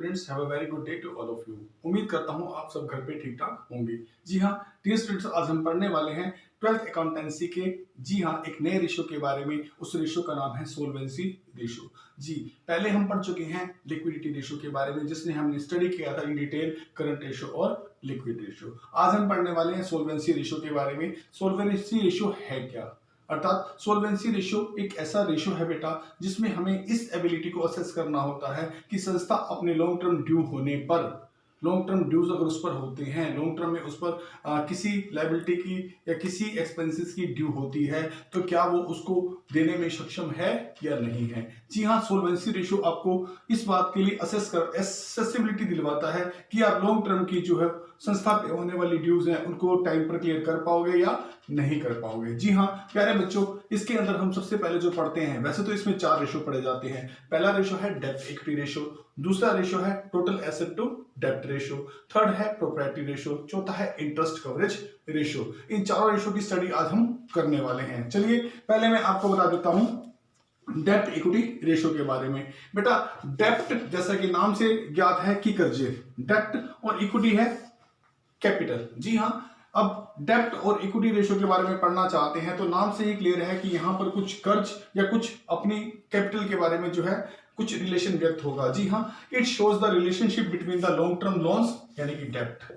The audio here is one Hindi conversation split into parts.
Students, have a very good day to all of you. उम्मीद करता हूं आप सब घर पे ठीक ठाक होंगे। जी हां डियर स्टूडेंट्स, आज हम पढ़ने वाले हैं 12th अकाउंटेंसी के एक नए रेशो के बारे में। उस रेशो का नाम है सोल्वेंसी रेशो। जी, पहले हम पढ़ चुके हैं लिक्विडिटी रेशो के बारे में, जिसने हमने स्टडी किया था इन डिटेल करंट रेशो और लिक्विड रेशो। आज हम पढ़ने वाले हैं सोल्वेंसी रेशो के बारे में। सोल्वेंसी रेशो है क्या, अर्थात सोल्वेंसी रेशो एक ऐसा रेशो है बेटा जिसमें हमें इस एबिलिटी को असेस करना होता है कि संस्था अपने लॉन्ग टर्म ड्यू होने पर, लॉन्ग टर्म ड्यूज अगर उस पर होते हैं, लॉन्ग टर्म में उस पर किसी लायबिलिटी की या किसी एक्सपेंसेस की ड्यू होती है, तो क्या वो उसको देने में सक्षम है या नहीं है। जी हाँ, सोल्वेंसी रेशो आपको इस बात के लिए एसेसिबिलिटी दिलवाता है कि आप लॉन्ग टर्म की जो है संस्था पे होने वाली ड्यूज हैं उनको टाइम पर क्लियर कर पाओगे या नहीं कर पाओगे। जी हाँ प्यारे बच्चों, इसके अंदर हम सबसे पहले जो पढ़ते हैं, वैसे तो इसमें 4 रेशो पढ़े जाते हैं। पहला रेशो है डेब्ट इक्विटी रेशो, दूसरा रेशो है टोटल एसेट टू डेब्ट रेशो, थर्ड है प्रोप्राइटरी रेशो, चौथा है इंटरेस्ट कवरेज रेशो। इन चारों रेशो की स्टडी आज हम करने वाले हैं। चलिए पहले मैं आपको बता देता हूं डेब्ट इक्विटी रेशो के बारे में। बेटा डेब्ट जैसा कि नाम से ज्ञात है कि कर्जे, डेब्ट और इक्विटी है कैपिटल। जी हाँ, अब डेब्ट और इक्विटी रेशो के बारे में पढ़ना चाहते हैं तो नाम से ही क्लियर है कि यहां पर कुछ कर्ज या कुछ अपनी कैपिटल के बारे में जो है कुछ रिलेशन व्यक्त होगा। जी हाँ, it shows the relationship between the long term loans यानी कि डेब्ट,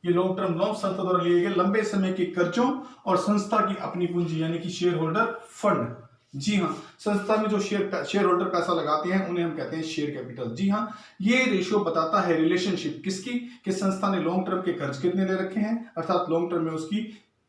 ये लॉन्ग टर्म लोन संस्था द्वारा लिए गए लंबे समय के कर्जों और संस्था की अपनी पूंजी यानी कि शेयर होल्डर फंड। जी हाँ, संस्था में जो शेयर होल्डर पैसा लगाते हैं उन्हें हम कहते हैं शेयर कैपिटल। जी हाँ, ये रेशियो बताता है रिलेशनशिप किसकी, कि संस्था ने लॉन्ग टर्म के कर्ज कितने ले रखे हैं, अर्थात लॉन्ग टर्म में उसकी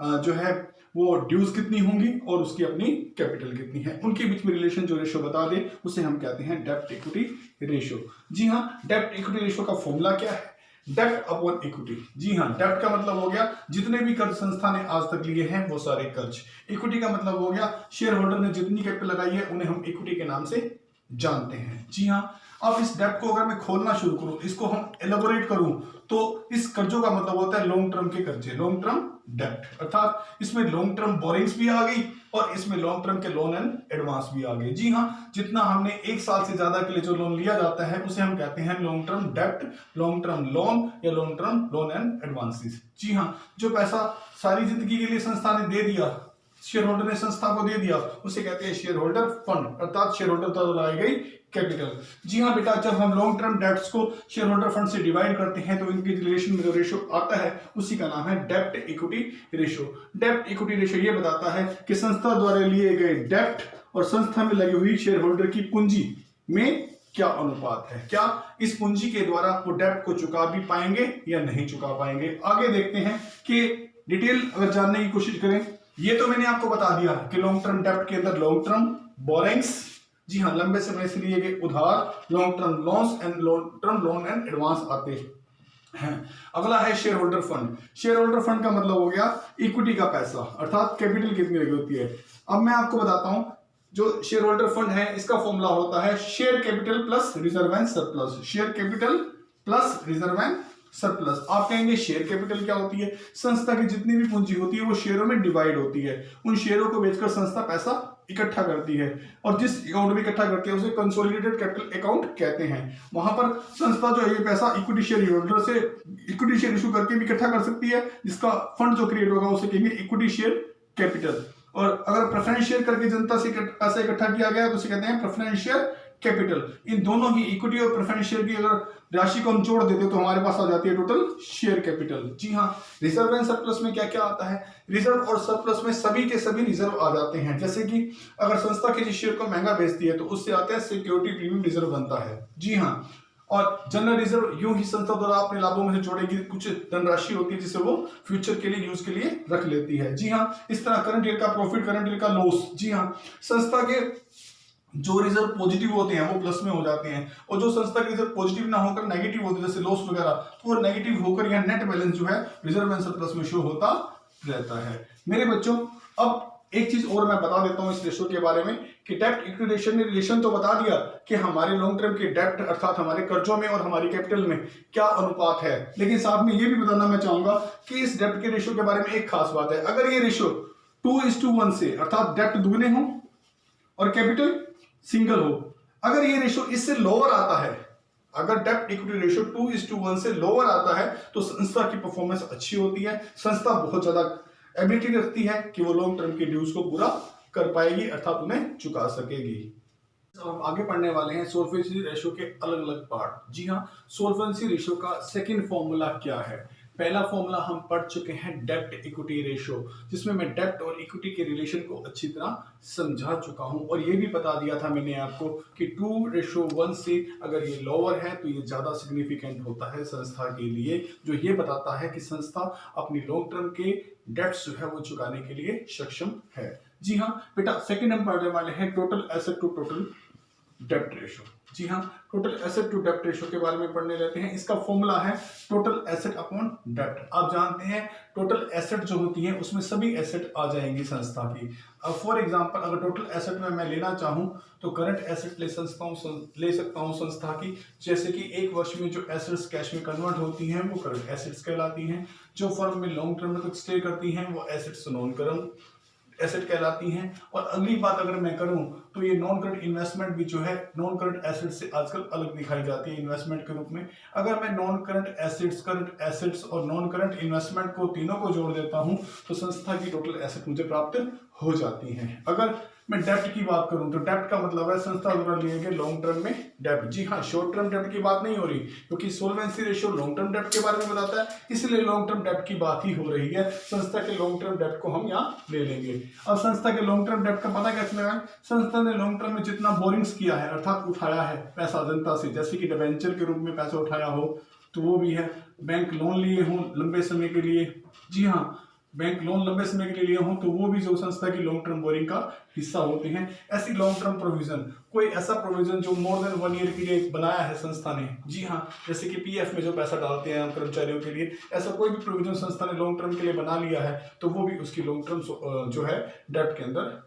जो है वो ड्यूज कितनी होंगी और उसकी अपनी कैपिटल कितनी है, उनके बीच में रिलेशन जो रेशियो बता दे उसे हम कहते हैं डेब्ट इक्विटी रेशियो। जी हाँ, डेब्ट इक्विटी रेशियो का फॉर्मूला क्या है, डेब्ट अपॉन इक्विटी। जी हाँ, डेब्ट का मतलब हो गया जितने भी कर्ज संस्था ने आज तक लिए हैं वो सारे कर्ज। इक्विटी का मतलब हो गया शेयर होल्डर ने जितनी कैपिटल लगाई है उन्हें हम इक्विटी के नाम से जानते हैं। जी हाँ, अब इस डेब्ट को अगर मैं खोलना शुरू करूं, इसको हम एलेबोरेट करूं, तो इस कर्जों का मतलब होता है लॉन्ग टर्म के कर्जे, लॉन्ग टर्म डेब्ट, अर्थात इसमें लॉन्ग टर्म बोरिंग्स भी आ गई और इसमें लॉन्ग टर्म के लोन एंड एडवांस भी आ गए। जी हाँ, जितना हमने 1 साल से ज्यादा के लिए जो लोन लिया जाता है उसे हम कहते हैं लॉन्ग टर्म डेब्ट, लॉन्ग टर्म लोन या long term loan and advances. जी हाँ, जो पैसा सारी जिंदगी के लिए संस्था ने दे दिया, शेयर होल्डर ने संस्था को दे दिया, उसे कहते हैं शेयर होल्डर फंड, अर्थात शेयर होल्डर द्वारा लाई गई कैपिटल। जी हाँ बेटा, जब हम लॉन्ग टर्म डेब्ट्स को शेयर होल्डर फंड से डिवाइड करते हैं तो इनके रिलेशन में जो रेशो आता है उसी का नाम है डेब्ट इक्विटी रेशो। डेब्ट इक्विटी रेशो ये बताता है कि संस्था द्वारा लिए गए डेब्ट और संस्था में लगी हुई शेयर होल्डर की पूंजी में क्या अनुपात है, क्या इस पूंजी के द्वारा वो डेब्ट को चुका भी पाएंगे या नहीं चुका पाएंगे। आगे देखते हैं कि डिटेल अगर जानने की कोशिश करें, ये तो मैंने आपको बता दिया कि लॉन्ग टर्म डेब्ट के अंदर लॉन्ग टर्म बोरिंग्स, जी हाँ लंबे समय से लिए गए उधार, long term loans and long term loan and advance आते हैं। अगला है share holder fund. Share holder fund का मतलब हो गया इक्विटी का पैसा, अर्थात कैपिटल कितनी लगी होती है। अब मैं आपको बताता हूं, जो शेयर होल्डर फंड है इसका फॉर्मूला होता है share capital plus reserve and surplus, share capital plus reserve and surplus. आप कहेंगे शेयर कैपिटल क्या होती है, संस्था की जितनी भी पूंजी होती है वो शेयरों में डिवाइड होती है, उन शेयरों को बेचकर संस्था पैसा इकट्ठा करती है और जिस अकाउंट में इकट्ठा करती है उसे कंसोलिडेटेड कैपिटल अकाउंट कहते हैं। वहां पर संस्था जो है ये पैसा इक्विटी शेयर होल्डर से इक्विटी शेयर इशू करके भी इकट्ठा कर सकती है, जिसका फंड जो क्रिएट होगा उसे कहेंगे इक्विटी शेयर कैपिटल। और अगर प्रेफरेंस शेयर करके जनता से पैसा इकट्ठा किया गया तो उसे कहते हैं प्रेफरेंस शेयर कैपिटल। इन दोनों ही इक्विटी और प्रेफरेंस शेयर की अगर राशि को हम जोड़ देते तो हमारे पास आ जाती है टोटल शेयर कैपिटल। जी हाँ, रिजर्व एंड सरप्लस में क्या क्या आता है, रिजर्व और सरप्लस में सभी के सभी रिजर्व आ जाते हैं। जैसे कि अगर संस्था किसी शेयर को महंगा बेचती है तो उससे आता है सिक्योरिटी प्रीमियम रिजर्व बनता है। जी हाँ, और जनरल रिजर्व यूं ही संस्था द्वारा अपने लाभों में से जोड़ेगी कुछ धनराशि होती है जिसे वो फ्यूचर के लिए यूज के लिए रख लेती है। जी हाँ, इस तरह करंट ईयर का प्रॉफिट, करंट ईयर का लॉस। जी हाँ, संस्था के जो रिजर्व पॉजिटिव होते हैं वो प्लस में हो जाते हैं और जो संस्था के रिजर्व पॉजिटिव ना होकर नेगेटिव होते हैं जैसे लॉस वगैरह, तो वो नेगेटिव होकर यहाँ नेट बैलेंस जो है रिजर्व एंड सरप्लस में शो होता रहता है। मेरे बच्चों, अब एक चीज और मैं बता देता हूं इस रेशो के बारे में कि डेब्ट इक्विटी रेशो ने रिलेशन तो बता दिया कि हमारे लॉन्ग टर्म के डेब्ट अर्थात हमारे कर्जों में और हमारी कैपिटल में क्या अनुपात है, लेकिन साथ में ये भी बताना मैं चाहूंगा कि इस डेब्ट के रेशो के बारे में एक खास बात है। अगर ये रेशो 2:1 से अर्थात डेब्ट दुगने हो और कैपिटल सिंगल हो, अगर ये रेशो इससे लोअर आता है अगर डेप्ट इक्विटी रेशियो 2:1 से लोअर आता है तो संस्था की परफॉर्मेंस अच्छी होती है, संस्था बहुत ज्यादा एबिलिटी रखती है कि वो लॉन्ग टर्म के ड्यूज को पूरा कर पाएगी, अर्थात उन्हें चुका सकेगी। अब हम आगे पढ़ने वाले हैं सोल्वेंसी रेशियो के अलग अलग पार्ट। जी हाँ, सोल्वेंसी रेशियो का सेकंड फॉर्मूला क्या है? पहला फॉर्मूला हम पढ़ चुके हैं डेप्ट इक्विटी रेशियो, जिसमें मैं डेप्ट और इक्विटी के रिलेशन को अच्छी तरह समझा चुका हूं और ये भी बता दिया था मैंने आपको कि 2:1 से अगर ये लोअर है तो ये ज्यादा सिग्निफिकेंट होता है संस्था के लिए, जो ये बताता है कि संस्था अपनी लॉन्ग टर्म के डेट्स जो है वो चुकाने के लिए सक्षम है। जी हाँ बेटा, सेकंड हम पढ़ने वाले हैं टोटल एसेट टू टोटल डेप्ट रेशियो। जी हाँ, टोटल एसेट टू डेप्ट रेशियो के बारे में पढ़ने लेते हैं। इसका फॉर्मूला है टोटल एसेट अपॉन डेप्ट। आप जानते हैं टोटल एसेट जो होती है उसमें सभी एसेट आ जाएंगी संस्था की। अब फॉर एग्जांपल अगर टोटल एसेट में मैं लेना चाहूं तो करंट एसेट ले सकता हूं संस्था की, जैसे कि एक वर्ष में जो एसेट्स कैश में कन्वर्ट होती हैं वो करंट एसेट्स कहलाती हैं। जो फर्म में लॉन्ग टर्म में कुछ स्टे करती हैं वो एसेट्स नॉन करंट एसेट कहलाती हैं। और अगली बात अगर मैं करूं तो ये नॉन करंट इन्वेस्टमेंट भी जो है नॉन करंट एसेट से आजकल अलग दिखाई जाती है इन्वेस्टमेंट के रूप में। अगर मैं नॉन करंट एसेट्स और नॉन करंट इन्वेस्टमेंट को तीनों को जोड़ देता हूं तो संस्था की टोटल एसेट मुझे प्राप्त हो जाती है। अगर मैं डेप्ट की बात करूं तो डेप्ट का मतलब है संस्था द्वारा लिए गए लॉन्ग टर्म में डेप्ट। जी हाँ, शॉर्ट टर्म डेप्ट की बात नहीं हो रही, क्योंकि सोल्वेंसी रेशियो लॉन्ग टर्म डेप्ट के बारे में बताता है, इसलिए लॉन्ग टर्म डेप्ट की बात ही हो रही है। संस्था के लॉन्ग टर्म डेप्ट को हम यहाँ ले लेंगे। अब संस्था के लॉन्ग टर्म डेप्ट का पता कैसे लगाएं? संस्था ने लॉन्ग टर्म में जितना बोरिंग्स किया है अर्थात उठाया है पैसा जनता से, जैसे कि डिबेंचर के रूप में पैसा उठाया हो तो वो भी है, बैंक लोन लिए हो लंबे समय के लिए, जी हाँ बैंक लोन लंबे समय के लिए हो तो वो भी जो संस्था की लॉन्ग टर्म बोरिंग का हिस्सा होते हैं। ऐसी लॉन्ग टर्म प्रोविजन, कोई ऐसा प्रोविजन जो मोर देन 1 ईयर के लिए बनाया है संस्था ने, जी हाँ जैसे कि पीएफ में जो पैसा डालते हैं हम कर्मचारियों के लिए, ऐसा कोई भी प्रोविजन संस्था ने लॉन्ग टर्म के लिए बना लिया है तो वो भी उसकी लॉन्ग टर्म जो है डेप्ट के अंदर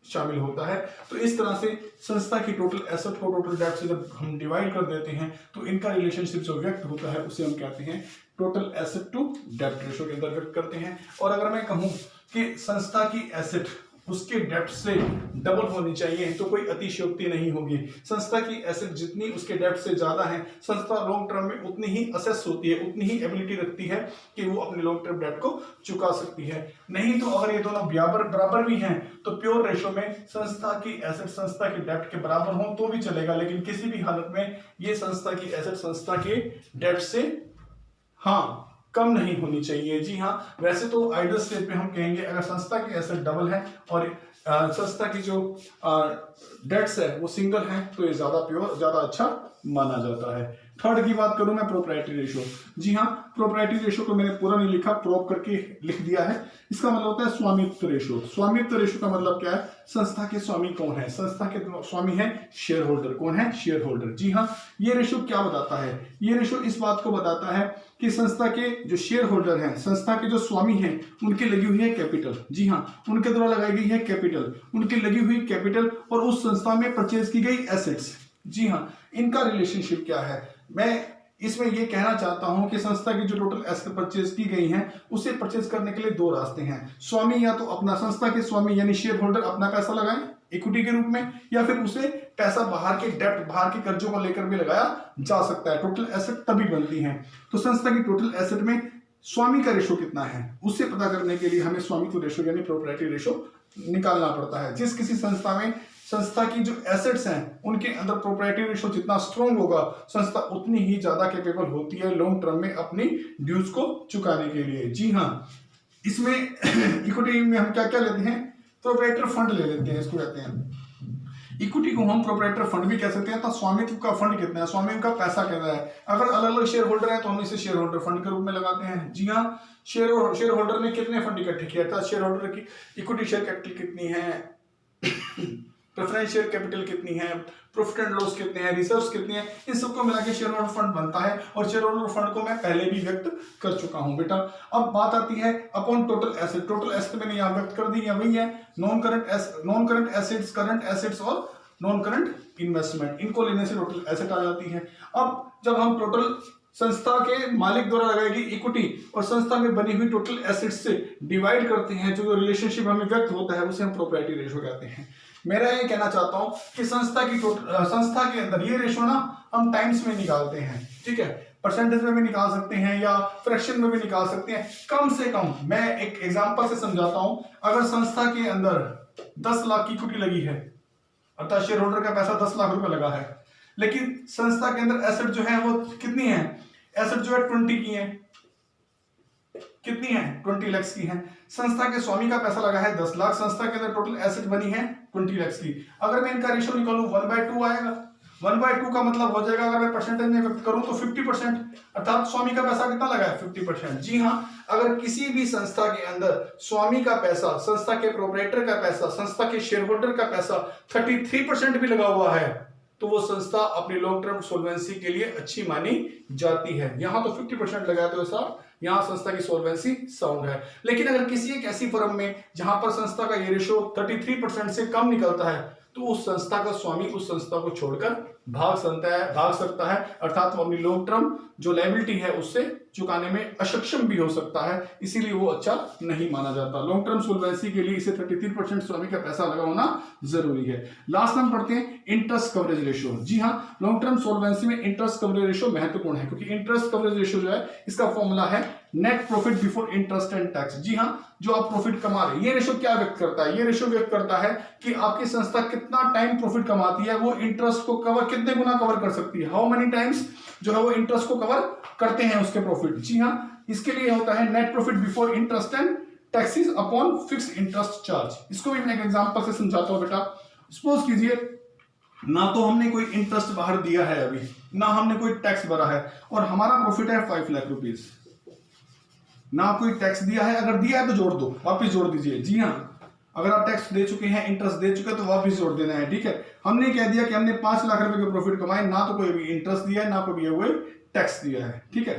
शामिल होता है। तो इस तरह से संस्था की टोटल एसेट को टोटल डेप्ट से जब हम डिवाइड कर देते हैं तो इनका रिलेशनशिप जो व्यक्त होता है उसे हम कहते हैं टोटल एसेट टू डेप्ट रेशियो के अंदर व्यक्त करते हैं। और अगर मैं कहूं कि संस्था की एसेट उसके डेप्ट से डबल होनी चाहिए तो कोई अतिशयोक्ति नहीं होगी। संस्था की एसेट जितनी उसके डेप्ट से ज्यादा है, संस्था लॉन्ग टर्म में उतनी ही असेस होती है, उतनी ही एबिलिटी रखती है कि वो अपने लॉन्ग टर्म डेप्ट को चुका सकती है। नहीं तो अगर ये दोनों बराबर भी हैं तो प्योर रेशियो में संस्था की एसेट संस्था के डेप्ट के बराबर हो तो भी चलेगा, लेकिन किसी भी हालत में ये संस्था की एसेट संस्था के डेप्ट से हाँ कम नहीं होनी चाहिए। जी हाँ, वैसे तो आइडियल स्टेट में हम कहेंगे अगर संस्था की एसेट डबल है और संस्था की जो डेट्स है वो सिंगल है तो ये ज्यादा अच्छा माना जाता है। थर्ड की बात करूं मैं प्रोप्राइटरी रेशियो। जी हाँ, प्रोप्राइटरी रेशियो को मैंने पूरा नहीं लिखा, प्रोप करके लिख दिया है। इसका मतलब होता है स्वामित्व रेशियो। स्वामित्व रेशियो का मतलब क्या है? संस्था के स्वामी कौन है? संस्था के स्वामी है शेयर होल्डर। कौन है? Share holder. जी हाँ, ये रेशियो क्या बताता है? ये रेशियो इस बात को बताता है कि संस्था के जो शेयर होल्डर हैं, संस्था के जो स्वामी हैं, उनकी लगी हुई है कैपिटल। जी हाँ, उनके द्वारा लगाई गई है कैपिटल, उनकी लगी हुई कैपिटल और उस संस्था में परचेज की गई एसेट्स। जी हाँ, इनका रिलेशनशिप क्या है? मैं इसमें यह कहना चाहता हूं कि संस्था की जो टोटल एसेट परचेज की गई हैं उसे परचेज करने के लिए दो रास्ते हैं। स्वामी या तो अपना संस्था के स्वामी यानी शेयर होल्डर अपना पैसा लगाएं इक्विटी के रूप में, या फिर उसे पैसा बाहर के डेप्ट बाहर के कर्जों को लेकर भी लगाया जा सकता है। टोटल एसेट तभी बनती है। तो संस्था की टोटल एसेट में स्वामी का रेशो कितना है उससे पता करने के लिए हमें स्वामित्व रेशो यानी प्रोप्राइटरी रेशो निकालना पड़ता है। जिस किसी संस्था में संस्था की जो एसेट्स हैं उनके अंदर प्रोप्राइटरी रेशो जितना स्ट्रॉन्ग होगा, संस्था उतनी ही ज्यादा कैपेबल होती है लॉन्ग टर्म में अपनी ड्यूज को चुकाने के लिए। जी हाँ, इसमें इक्विटी में हम क्या क्या लेते हैं? प्रोप्राइटर फंड ले लेते हैं, इसको कहते हैं। इक्विटी को हम प्रोप्राइटर फंड भी कह सकते हैं। तो स्वामित्व का फंड कितना है, स्वामित्व का पैसा कितना है। अगर अलग अलग शेयर होल्डर है तो हम इसे शेयर होल्डर फंड के रूप में लगाते हैं। जी हाँ, शेयर होल्डर ने कितने फंड इकट्ठे किया था, शेयर होल्डर की इक्विटी शेयर कैपिटल कितनी है, प्रेफरेंस शेयर कैपिटल कितनी है, प्रॉफिट एंड लॉस कितने हैं, रिजर्व्स कितनी है, इन सबको मिला के शेयर होल्डर फंड बनता है। और शेयर होल्डर फंड को मैं पहले भी व्यक्त कर चुका हूं बेटा। अब बात आती है upon total asset. Total asset मैंने यहां व्यक्त कर दी है, वही है non current assets, current assets और नॉन करंट इन्वेस्टमेंट। इनको लेने से टोटल एसेट आ जाती है। अब जब हम टोटल संस्था के मालिक द्वारा लगाई गई इक्विटी और संस्था में बनी हुई टोटल एसेट्स से डिवाइड करते हैं, जो रिलेशनशिप हमें व्यक्त होता है उसे हम प्रोप्राइटरी रेशियो कहते हैं। मेरा ये कहना चाहता हूं कि संस्था के अंदर ये रेशो ना हम टाइम्स में निकालते हैं, ठीक है, परसेंटेज में भी निकाल सकते हैं या फ्रैक्शन में भी निकाल सकते हैं। कम से कम मैं एक एग्जांपल से समझाता हूं, अगर संस्था के अंदर 10 लाख की इक्विटी लगी है, अर्थात शेयर होल्डर का पैसा 10 लाख रुपए लगा है, लेकिन संस्था के अंदर एसेट जो है वो कितनी है, एसेट जो है 20 की है, कितनी है 20 लाख की है। संस्था के स्वामी का पैसा लगा है 10 लाख, संस्था के अंदर टोटल एसेट बनी है 20 लाख की। अगर मैं इनका रेशियो निकालूं 1/2 आएगा। 1/2 का मतलब हो जाएगा, अगर मैं परसेंटेज में व्यक्त करूं तो 50%, अर्थात स्वामी का पैसा कितना लगा है 50%। जी हाँ, अगर किसी भी संस्था के अंदर स्वामी का पैसा, संस्था के प्रोप्राइटर का पैसा, संस्था के शेयर होल्डर का पैसा 33% भी लगा हुआ है तो वो संस्था अपनी लॉन्ग टर्म सोल्वेंसी के लिए अच्छी मानी जाती है। यहां तो 50% लगाया तो ऐसा यहां संस्था की सोल्वेंसी साउंड है। लेकिन अगर किसी एक ऐसी फर्म में जहां पर संस्था का ये रेशो 33% से कम निकलता है तो उस संस्था का स्वामी उस संस्था को छोड़कर भाग सकता है, अर्थात वो अपनी लॉन्ग टर्म जो लायबिलिटी है उससे चुकाने में अक्षम भी हो सकता है, इसीलिए वो अच्छा नहीं माना जाता। लॉन्ग टर्म सोल्वेंसी के लिए इसे 33% स्वामी का पैसा लगा होना जरूरी है। लास्ट हम पढ़ते हैं इंटरेस्ट कवरेज रेशियो। जी हाँ, लॉन्ग टर्म सोल्वेंसी में इंटरेस्ट कवरेज रेशियो महत्वपूर्ण है, क्योंकि इंटरेस्ट कवरेज रेशियो जो है इसका फॉर्मूला है net profit before interest and tax. जी हाँ, जो आप प्रॉफिट कमा रहे हैं, ये रेशियो क्या व्यक्त करता है, ये रेशियो व्यक्त करता है कि आपकी संस्था कितना टाइम प्रॉफिट कमाती है, वो इंटरेस्ट को कितने गुना कवर कर सकती है, हाउ मेनी टाइम्स जो है वो इंटरेस्ट को कवर करते हैं उसके प्रॉफिट। जी हाँ, इसके लिए होता है net profit before interest and taxes upon fixed interest charge. इसको भी मैं एक एग्जांपल से समझाता हूं बेटा। सपोज कीजिए ना तो हमने कोई इंटरेस्ट बाहर दिया है अभी, ना हमने कोई टैक्स भरा है और हमारा प्रॉफिट है 5 लाख रुपीस, ना कोई टैक्स दिया है, अगर दिया है तो जोड़ दो, वापिस जोड़ दीजिए। जी हाँ, अगर आप टैक्स दे चुके हैं, इंटरेस्ट दे चुके हैं तो वापस जोड़ देना है, ठीक है। हमने कह दिया कि हमने 5 लाख रुपए के प्रॉफिट कमाए, ना तो कोई भी इंटरेस्ट दिया है ना कोई टैक्स दिया है, ठीक है।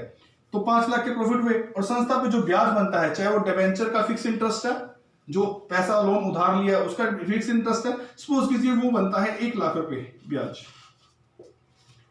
तो 5 लाख के प्रॉफिट हुए और संस्था पे जो ब्याज बनता है, चाहे वो डिबेंचर का फिक्स इंटरेस्ट है, जो पैसा लोन उधार लिया है उसका फिक्स इंटरेस्ट है, सपोज कीजिए वो बनता है 1 लाख रुपए ब्याज,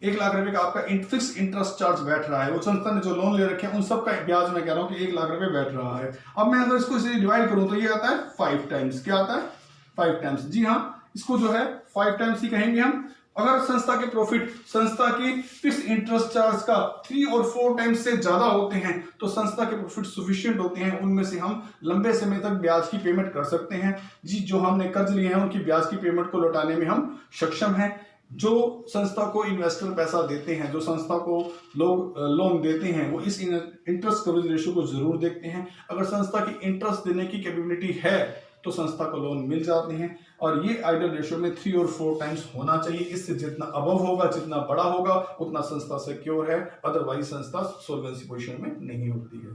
1 लाख रुपए का आपका फिक्स इंटरेस्ट चार्ज बैठ रहा है, वो संस्था ने जो लोन ले रखे हैं उन सब का ब्याज मैं कह रहा हूं कि 1 लाख रुपए बैठ रहा है। अब मैं अगर इसको डिवाइड करूं तो ये आता है 5 टाइम्स, क्या आता है 5 टाइम्स। जी हाँ, इसको जो है 5 टाइम्स ही कहेंगे हम। अगर संस्था के प्रॉफिट संस्था की फिक्स इंटरेस्ट चार्ज का 3 और 4 टाइम्स से ज्यादा होते हैं तो संस्था के प्रॉफिट सफिशिएंट होते हैं, उनमें से हम लंबे समय तक ब्याज की पेमेंट कर सकते हैं। जी, जो हमने कर्ज लिए हैं उनकी ब्याज की पेमेंट को लौटाने में हम सक्षम हैं। जो संस्था को इन्वेस्टर पैसा देते हैं, जो संस्था को लोग लोन देते हैं, वो इस इंटरेस्ट कवरेज रेशियो को जरूर देखते हैं। अगर संस्था की इंटरेस्ट देने की कैपेबिलिटी है तो संस्था को लोन मिल जाते हैं और ये आइडियल रेशियो में 3 और 4 टाइम्स होना चाहिए। इससे जितना अबव होगा, जितना बड़ा होगा उतना संस्था सिक्योर है, अदरवाइज संस्था सोल्वेंसी पोजीशन में नहीं होती है।